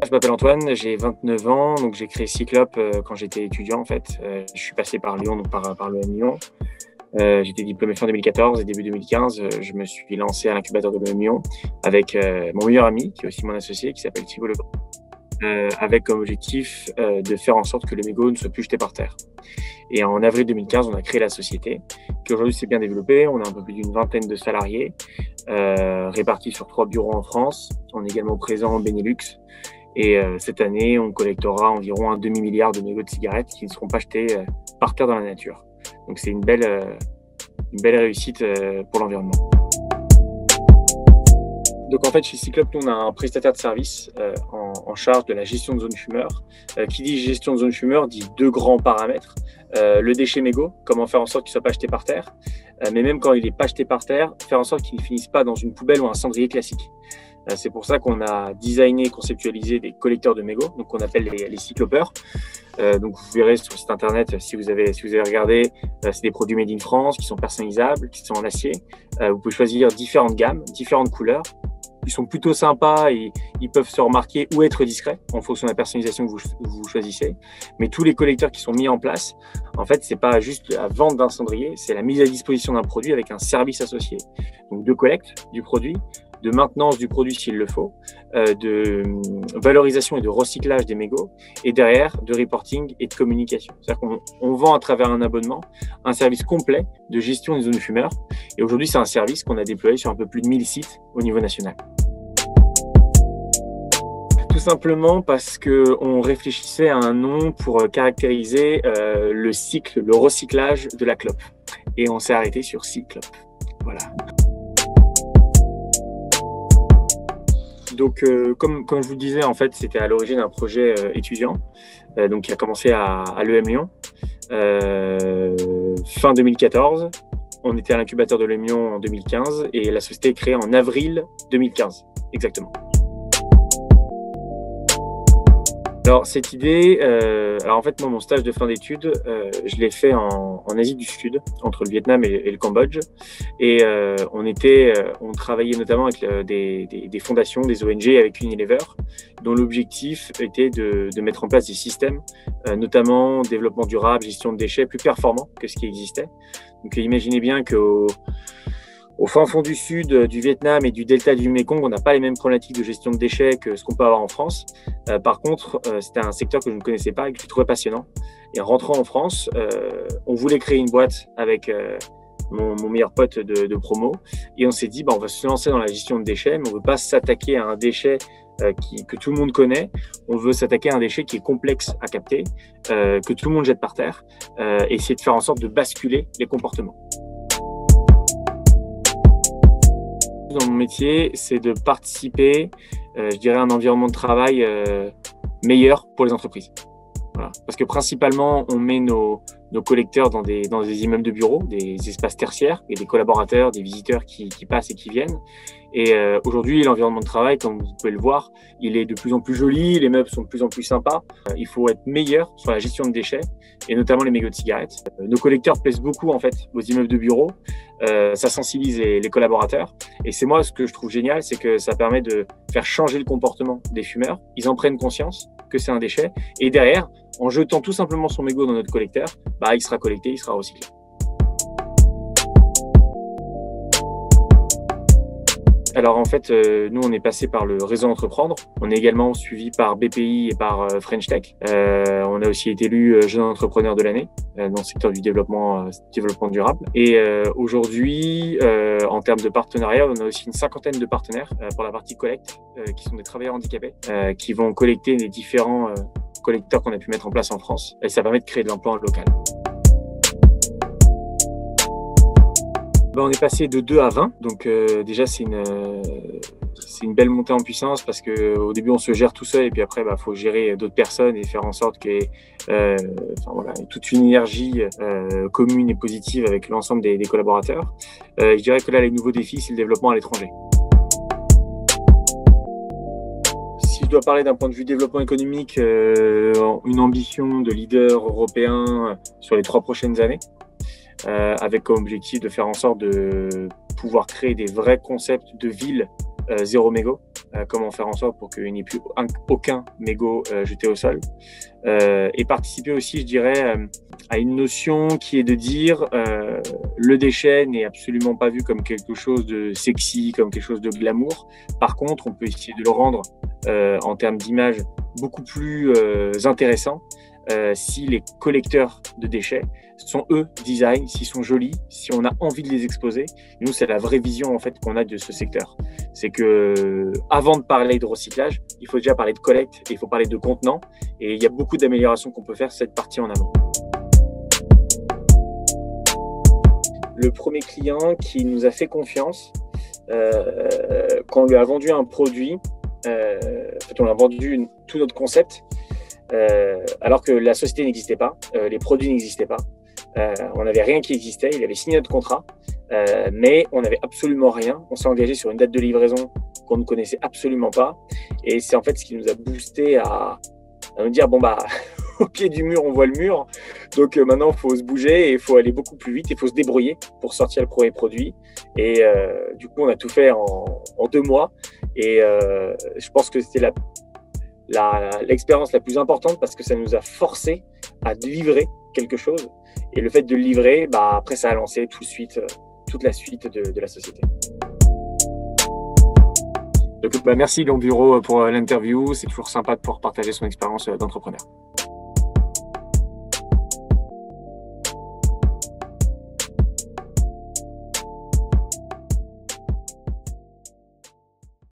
Je m'appelle Antoine, j'ai 29 ans, donc j'ai créé Cyclope quand j'étais étudiant en fait. Je suis passé par Lyon, donc par l'EM Lyon. J'étais diplômé fin 2014 et début 2015, je me suis lancé à l'incubateur de l'EM Lyon avec mon meilleur ami, qui est aussi mon associé, qui s'appelle Thibault Legrand, avec comme objectif de faire en sorte que le mégot ne soit plus jeté par terre. Et en avril 2015, on a créé la société, qui aujourd'hui s'est bien développée. On a un peu plus d'une vingtaine de salariés, répartis sur 3 bureaux en France. On est également présent en Benelux. Et cette année, on collectera environ un demi-milliard de mégots de cigarettes qui ne seront pas jetés par terre dans la nature. Donc c'est une belle réussite pour l'environnement. Donc en fait, chez Cyclope, nous, on a un prestataire de service en charge de la gestion de zone fumeur. Qui dit gestion de zone fumeur dit 2 grands paramètres. Le déchet mégot, comment faire en sorte qu'il ne soit pas jeté par terre. Mais même quand il n'est pas jeté par terre, faire en sorte qu'il ne finisse pas dans une poubelle ou un cendrier classique. C'est pour ça qu'on a designé et conceptualisé des collecteurs de mégots, donc qu'on appelle les cyclopeurs. Donc vous verrez sur le site internet, si vous avez regardé, c'est des produits made in France qui sont personnalisables, qui sont en acier. Vous pouvez choisir différentes gammes, différentes couleurs. Ils sont plutôt sympas et ils peuvent se remarquer ou être discrets en fonction de la personnalisation que vous choisissez. Mais tous les collecteurs qui sont mis en place, en fait, c'est pas juste la vente d'un cendrier, c'est la mise à disposition d'un produit avec un service associé. Donc de collecte du produit, de maintenance du produit s'il le faut, de valorisation et de recyclage des mégots, et derrière de reporting et de communication. C'est-à-dire qu'on vend à travers un abonnement un service complet de gestion des zones fumeurs. Et aujourd'hui, c'est un service qu'on a déployé sur un peu plus de 1000 sites au niveau national. Tout simplement parce qu'on réfléchissait à un nom pour caractériser le cycle, le recyclage de la clope. Et on s'est arrêté sur Cyclope. Voilà. Donc, comme je vous le disais, en fait, c'était à l'origine un projet étudiant, donc qui a commencé à l'EM Lyon. Fin 2014, on était à l'incubateur de l'EM Lyon en 2015 et la société est créée en avril 2015, exactement. Alors cette idée, alors en fait moi mon stage de fin d'études, je l'ai fait en Asie du Sud, entre le Vietnam et le Cambodge, et on travaillait notamment avec des fondations, des ONG, avec Unilever, dont l'objectif était de mettre en place des systèmes, notamment développement durable, gestion de déchets plus performants que ce qui existait. Donc imaginez bien qu'au fin fond du sud du Vietnam et du delta du Mékong, on n'a pas les mêmes problématiques de gestion de déchets que ce qu'on peut avoir en France. Par contre, c'était un secteur que je ne connaissais pas et que je trouvais passionnant. Et en rentrant en France, on voulait créer une boîte avec mon meilleur pote de promo. Et on s'est dit, on va se lancer dans la gestion de déchets, mais on ne veut pas s'attaquer à un déchet que tout le monde connaît. On veut s'attaquer à un déchet qui est complexe à capter, que tout le monde jette par terre, et essayer de faire en sorte de basculer les comportements. Dans mon métier, c'est de participer, je dirais, à un environnement de travail meilleur pour les entreprises. Voilà. Parce que principalement, on met nos collecteurs dans des immeubles de bureaux, des espaces tertiaires, et des collaborateurs, des visiteurs qui passent et qui viennent. Et aujourd'hui, l'environnement de travail, comme vous pouvez le voir, il est de plus en plus joli, les meubles sont de plus en plus sympas. Il faut être meilleur sur la gestion de déchets, et notamment les mégots de cigarettes. Nos collecteurs plaisent beaucoup en fait aux immeubles de bureaux. Ça sensibilise les collaborateurs. Et c'est moi, ce que je trouve génial, c'est que ça permet de faire changer le comportement des fumeurs. Ils en prennent conscience que c'est un déchet. Et derrière, en jetant tout simplement son mégot dans notre collecteur, il sera collecté, il sera recyclé. Alors en fait, nous on est passé par le réseau Entreprendre. On est également suivi par BPI et par French Tech. On a aussi été élu jeune entrepreneur de l'année dans le secteur du développement durable. Et aujourd'hui, en termes de partenariat, on a aussi une 50aine de partenaires pour la partie collecte, qui sont des travailleurs handicapés, qui vont collecter les différents collecteurs qu'on a pu mettre en place en France. Et ça permet de créer de l'emploi local. On est passé de 2 à 20, donc déjà c'est une belle montée en puissance parce qu'au début on se gère tout seul et puis après faut gérer d'autres personnes et faire en sorte qu'il y ait toute une énergie commune et positive avec l'ensemble des collaborateurs. Je dirais que là les nouveaux défis c'est le développement à l'étranger. Si je dois parler d'un point de vue développement économique, une ambition de leader européen sur les 3 prochaines années. Avec comme objectif de faire en sorte de pouvoir créer des vrais concepts de ville zéro mégot. comment faire en sorte pour qu'il n'y ait plus aucun mégot jeté au sol. Et participer aussi, je dirais, à une notion qui est de dire le déchet n'est absolument pas vu comme quelque chose de sexy, comme quelque chose de glamour. Par contre, on peut essayer de le rendre en termes d'image beaucoup plus intéressant si les collecteurs de déchets sont eux design, s'ils sont jolis, si on a envie de les exposer. Et nous, c'est la vraie vision en fait qu'on a de ce secteur. C'est que avant de parler de recyclage, il faut déjà parler de collecte et il faut parler de contenant. Et il y a beaucoup d'améliorations qu'on peut faire cette partie en amont. Le premier client qui nous a fait confiance, quand on lui a vendu un produit, en fait, on a vendu tout notre concept, alors que la société n'existait pas, les produits n'existaient pas. On n'avait rien qui existait, il avait signé notre contrat, mais on n'avait absolument rien. On s'est engagé sur une date de livraison qu'on ne connaissait absolument pas. Et c'est en fait ce qui nous a boosté à nous dire, bon bah, au pied du mur, on voit le mur. Donc maintenant, il faut se bouger et il faut aller beaucoup plus vite. Il faut se débrouiller pour sortir le premier produit. Et du coup, on a tout fait en 2 mois. Et je pense que c'était l'expérience la plus importante parce que ça nous a forcé à livrer quelque chose. Et le fait de le livrer, bah, après, ça a lancé toute la suite de la société. Donc, merci Lyon Bureau pour l'interview. C'est toujours sympa de pouvoir partager son expérience d'entrepreneur.